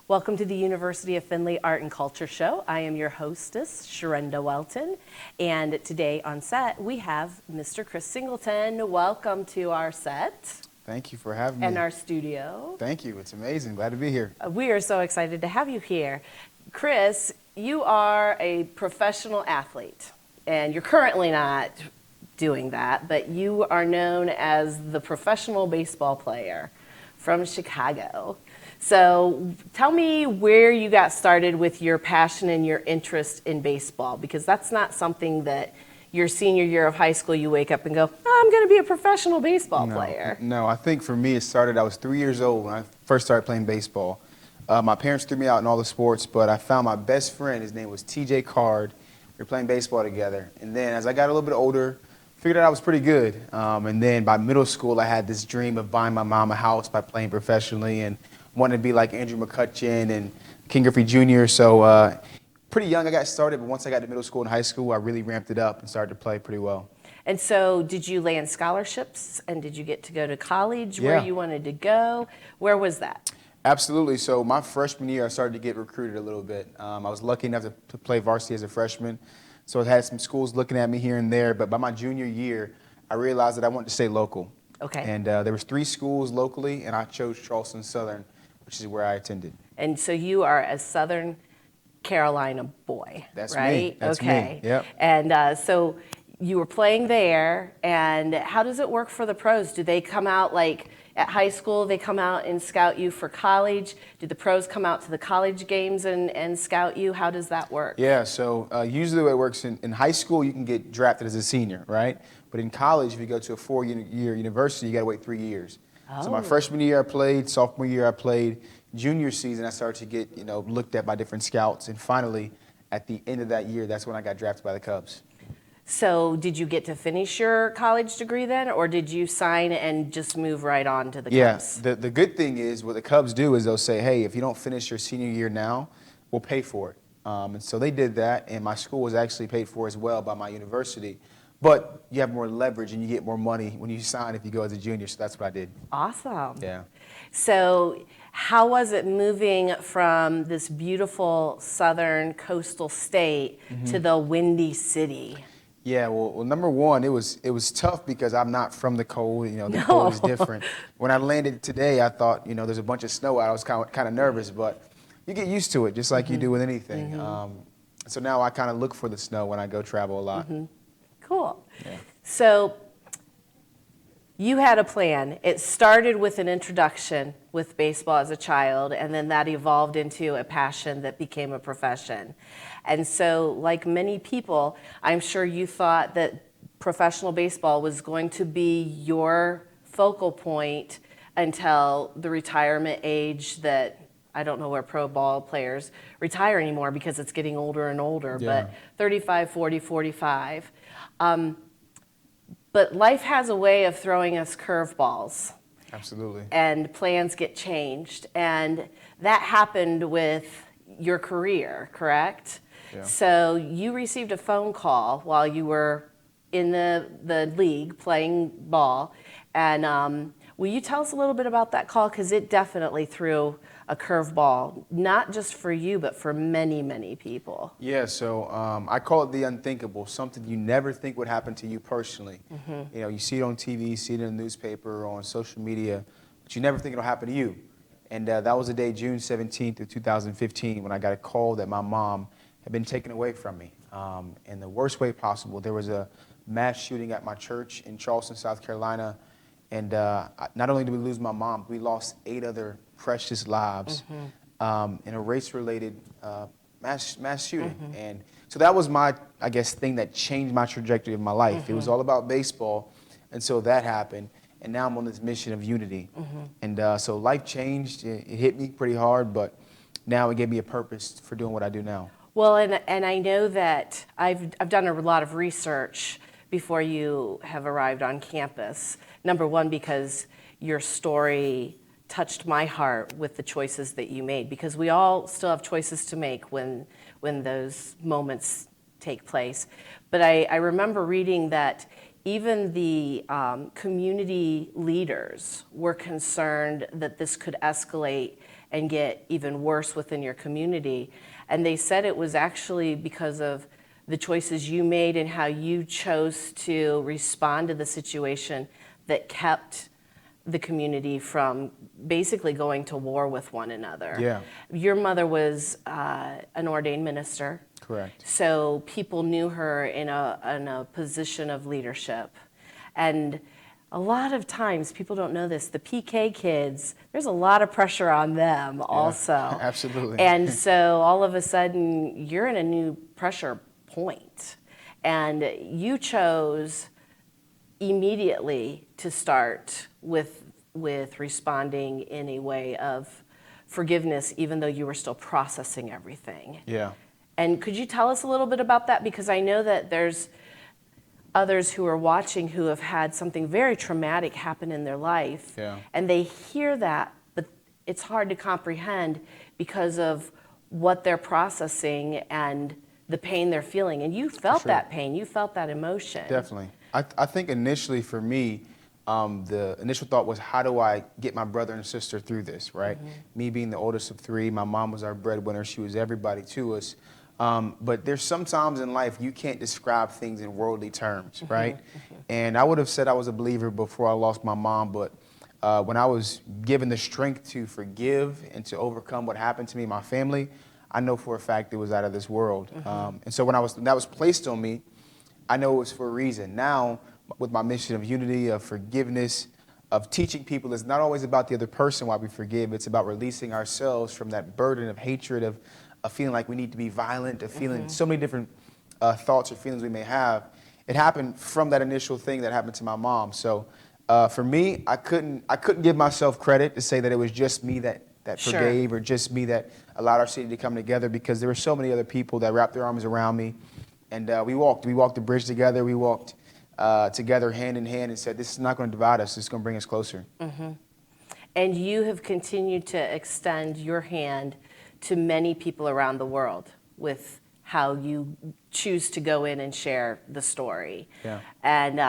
Welcome to the University of Findlay Art and Culture Show. I am your hostess, Sharinda Welton, and today on set we have Mr. Chris Singleton. Welcome to our set. Thank you for having me. And our studio. Thank you. It's amazing. Glad to be here. We are so excited to have you here. Chris, you are a professional athlete, and you're currently not doing that, but you are known as the professional baseball player from Chicago. So tell me where you got started with your passion and your interest in baseball, because that's not something that your senior year of high school you wake up and go, oh, I'm going to be a professional baseball player. No, I think for me it started, I was 3 years old when I first started playing baseball. My parents threw me out in all the sports, but I found my best friend. His name was TJ Card. We were playing baseball together. And then as I got a little bit older, figured out I was pretty good. And then by middle school, I had this dream of buying my mom a house by playing professionally and wanted to be like Andrew McCutcheon and King Griffey Jr. So pretty young I got started, but once I got to middle school and high school, I really ramped it up and started to play pretty well. And so did you land scholarships, and did you get to go to college where Yeah. you wanted to go? Where was that? Absolutely. So my freshman year, I started to get recruited a little bit. I was lucky enough to play varsity as a freshman. So I had some schools looking at me here and there, but by my junior year, I realized that I wanted to stay local. Okay. And there was 3 schools locally, and I chose Charleston Southern, which is where I attended. And so you are a Southern Carolina boy, That's right? me. That's okay. me. Yep. And so you were playing there, and how does it work for the pros? Do they come out like at high school, they come out and scout you for college? Do the pros come out to the college games and scout you? How does that work? Yeah, so usually the way it works in high school, you can get drafted as a senior, right? But in college, if you go to a 4-year university, you got to wait 3 years. So my freshman year I played, sophomore year I played, junior season I started to get looked at by different scouts, and finally at the end of that year, that's when I got drafted by the Cubs. So did you get to finish your college degree then, or did you sign and just move right on to the Cubs? Yeah, the good thing is what the Cubs do is they'll say, hey, if you don't finish your senior year now, we'll pay for it. And so they did that, and my school was actually paid for as well by my university. But you have more leverage and you get more money when you sign if you go as a junior, so that's what I did. Awesome. Yeah. So how was it moving from this beautiful southern coastal state to the windy city? Yeah, well, number one, it was tough because I'm not from the cold. The No. cold is different. When I landed today, I thought, there's a bunch of snow out. I was kind of nervous, but you get used to it, just like you do with anything. So now I kind of look for the snow when I go travel a lot. Cool. Yeah. So you had a plan. It started with an introduction with baseball as a child, and then that evolved into a passion that became a profession. And so, like many people, I'm sure you thought that professional baseball was going to be your focal point until the retirement age that, I don't know where pro ball players retire anymore because it's getting older and older, Yeah. but 35, 40, 45. But life has a way of throwing us curveballs. Absolutely. And plans get changed. And that happened with your career, correct? Yeah. So you received a phone call while you were in the league playing ball. And will you tell us a little bit about that call? Because it definitely threw a curveball, not just for you, but for many, many people. Yeah, so I call it the unthinkable, something you never think would happen to you personally. You see it on TV, see it in the newspaper or on social media, but you never think it'll happen to you. And that was the day, June 17th of 2015, when I got a call that my mom had been taken away from me in the worst way possible. There was a mass shooting at my church in Charleston, South Carolina, and not only did we lose my mom, we lost 8 other precious lives in a race-related mass shooting. And so that was my, I guess, thing that changed my trajectory of my life. It was all about baseball, and so that happened. And now I'm on this mission of unity. And so life changed. It hit me pretty hard, but now it gave me a purpose for doing what I do now. Well, and I know that I've done a lot of research before you have arrived on campus. Number one, because your story touched my heart with the choices that you made, because we all still have choices to make when those moments take place. But I remember reading that even the community leaders were concerned that this could escalate and get even worse within your community. And they said it was actually because of the choices you made and how you chose to respond to the situation that kept the community from basically going to war with one another. Yeah. Your mother was an ordained minister. Correct. So people knew her in a position of leadership. And a lot of times, people don't know this, the PK kids, there's a lot of pressure on them also. Absolutely. And so all of a sudden, you're in a new pressure point. And you chose immediately to start with responding in a way of forgiveness, even though you were still processing everything. Yeah. And could you tell us a little bit about that? Because I know that there's others who are watching who have had something very traumatic happen in their life. Yeah. And they hear that, but it's hard to comprehend because of what they're processing and the pain they're feeling. And you felt that pain, you felt that emotion. Definitely. I think initially for me, the initial thought was, how do I get my brother and sister through this, right? Me being the oldest of three, my mom was our breadwinner. She was everybody to us. But there's some times in life you can't describe things in worldly terms, right? And I would have said I was a believer before I lost my mom, but when I was given the strength to forgive and to overcome what happened to me and my family, I know for a fact it was out of this world. And so when that was placed on me, I know it was for a reason. Now, with my mission of unity, of forgiveness, of teaching people, it's not always about the other person why we forgive. It's about releasing ourselves from that burden of hatred, of feeling like we need to be violent, of feeling so many different thoughts or feelings we may have. It happened from that initial thing that happened to my mom. So for me, I couldn't give myself credit to say that it was just me that forgave, or just me that allowed our city to come together, because there were so many other people that wrapped their arms around me. And we walked the bridge together. We walked together hand in hand and said, this is not going to divide us. This is going to bring us closer. And you have continued to extend your hand to many people around the world with how you choose to go in and share the story. Yeah. And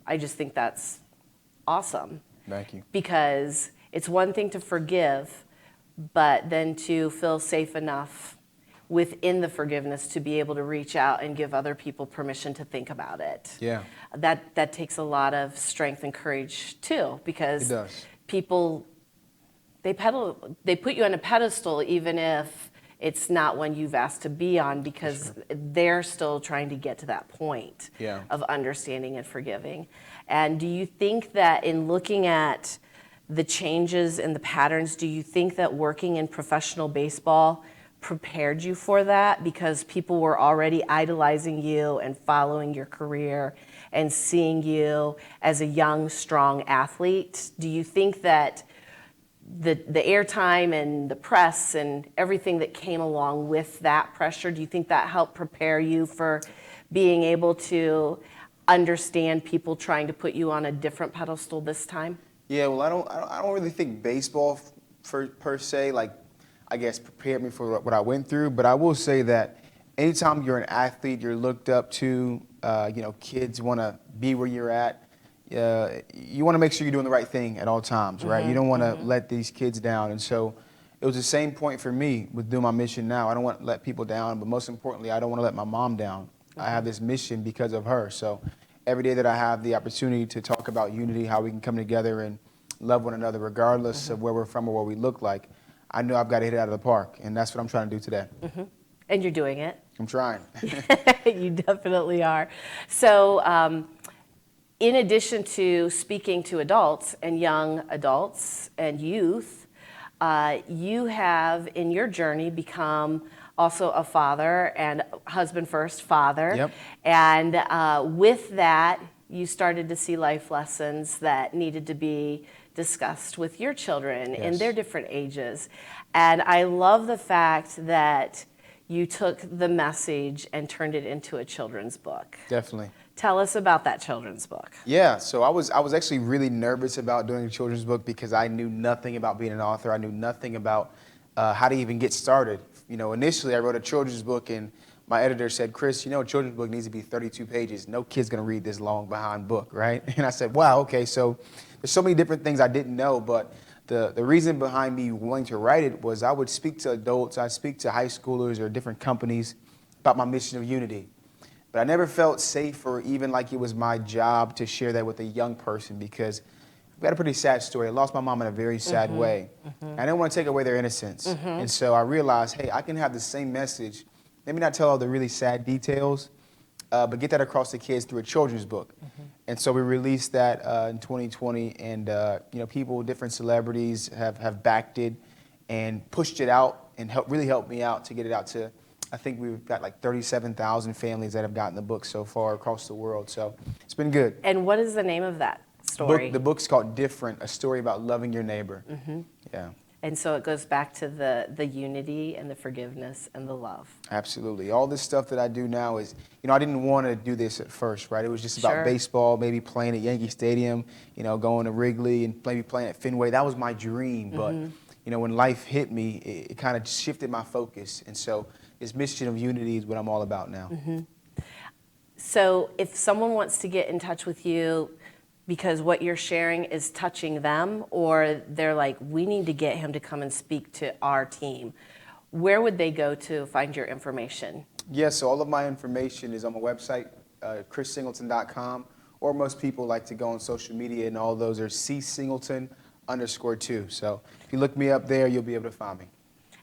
I just think that's awesome. Thank you. Because it's one thing to forgive, but then to feel safe enough within the forgiveness to be able to reach out and give other people permission to think about it. Yeah. That takes a lot of strength and courage too, because It does. people, they put you on a pedestal even if it's not one you've asked to be on, because they're still trying to get to that point of understanding and forgiving. And do you think that in looking at the changes and the patterns, do you think that working in professional baseball prepared you for that, because people were already idolizing you and following your career and seeing you as a young, strong athlete? Do you think that the airtime and the press and everything that came along with that pressure, do you think that helped prepare you for being able to understand people trying to put you on a different pedestal this time? Yeah, well, I don't really think baseball per se, like, I guess, prepared me for what I went through. But I will say that anytime you're an athlete, you're looked up to. Kids want to be where you're at. You want to make sure you're doing the right thing at all times, right? You don't want to let these kids down. And so it was the same point for me with doing my mission now. I don't want to let people down, but most importantly, I don't want to let my mom down. I have this mission because of her. So every day that I have the opportunity to talk about unity, how we can come together and love one another regardless of where we're from or what we look like, I know I've got to hit it out of the park, and that's what I'm trying to do today. And you're doing it. I'm trying. You definitely are. So in addition to speaking to adults and young adults and youth, you have in your journey become also a father and husband first father. Yep. And with that, you started to see life lessons that needed to be discussed with your children in their different ages. And I love the fact that you took the message and turned it into a children's book. Definitely. Tell us about that children's book. Yeah, so I was actually really nervous about doing a children's book because I knew nothing about being an author. I knew nothing about how to even get started. Initially I wrote a children's book and my editor said, Chris, a children's book needs to be 32 pages. No kid's gonna read this long behind book, right? And I said, wow, okay, so there's so many different things I didn't know, but the reason behind me wanting to write it was I would speak to adults, I'd speak to high schoolers or different companies about my mission of unity. But I never felt safe or even like it was my job to share that with a young person because we had a pretty sad story. I lost my mom in a very sad way. I didn't want to take away their innocence. And so I realized, hey, I can have the same message, maybe not tell all the really sad details, but get that across to kids through a children's book. And so we released that in 2020, and people, different celebrities have backed it and pushed it out and really helped me out to get it out to, I think we've got like 37,000 families that have gotten the book so far across the world. So it's been good. And what is the name of that story? The book's called Different, a story about loving your neighbor. Yeah. And so it goes back to the unity and the forgiveness and the love. Absolutely. All this stuff that I do now is, I didn't want to do this at first, right? It was just about baseball, maybe playing at Yankee Stadium, going to Wrigley and maybe playing at Fenway. That was my dream. But, when life hit me, it kind of shifted my focus. And so this mission of unity is what I'm all about now. So if someone wants to get in touch with you because what you're sharing is touching them, or they're like, we need to get him to come and speak to our team, where would they go to find your information? Yes, so all of my information is on my website, chrissingleton.com, or most people like to go on social media, and all those are @Singleton_2. So if you look me up there, you'll be able to find me.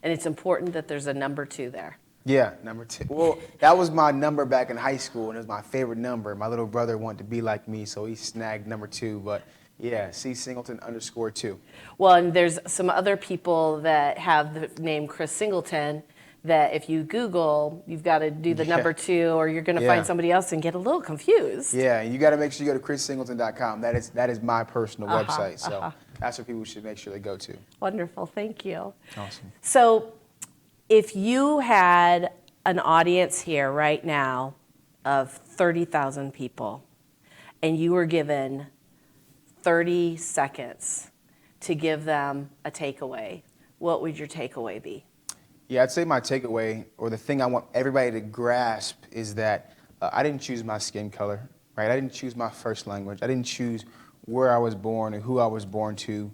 And it's important that there's a number 2 there. Yeah, number 2. Well, that was my number back in high school, and it was my favorite number. My little brother wanted to be like me, so he snagged number 2. But yeah, @Singleton_2. Well, and there's some other people that have the name Chris Singleton that if you Google, you've got to do the number 2, or you're going to find somebody else and get a little confused. Yeah, you got to make sure you go to chrissingleton.com. That is my personal website, so that's what people should make sure they go to. Wonderful, thank you. Awesome. So if you had an audience here right now of 30,000 people, and you were given 30 seconds to give them a takeaway, what would your takeaway be? Yeah, I'd say my takeaway, or the thing I want everybody to grasp, is that I didn't choose my skin color, right? I didn't choose my first language. I didn't choose where I was born and who I was born to.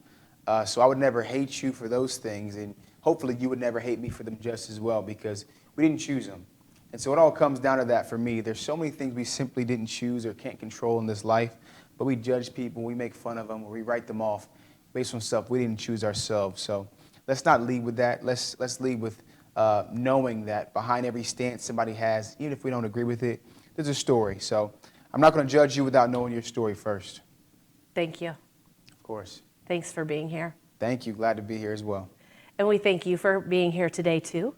So I would never hate you for those things, and hopefully you would never hate me for them just as well, because we didn't choose them. And so it all comes down to that for me. There's so many things we simply didn't choose or can't control in this life, but we judge people, we make fun of them, or we write them off based on stuff we didn't choose ourselves. So let's not lead with that. Let's lead with knowing that behind every stance somebody has, even if we don't agree with it, there's a story. So I'm not going to judge you without knowing your story first. Thank you. Of course. Thanks for being here. Thank you. Glad to be here as well. And we thank you for being here today, too.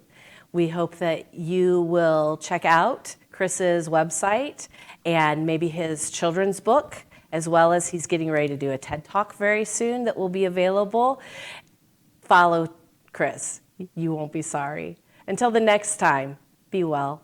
We hope that you will check out Chris's website and maybe his children's book, as well as he's getting ready to do a TED Talk very soon that will be available. Follow Chris. You won't be sorry. Until the next time, be well.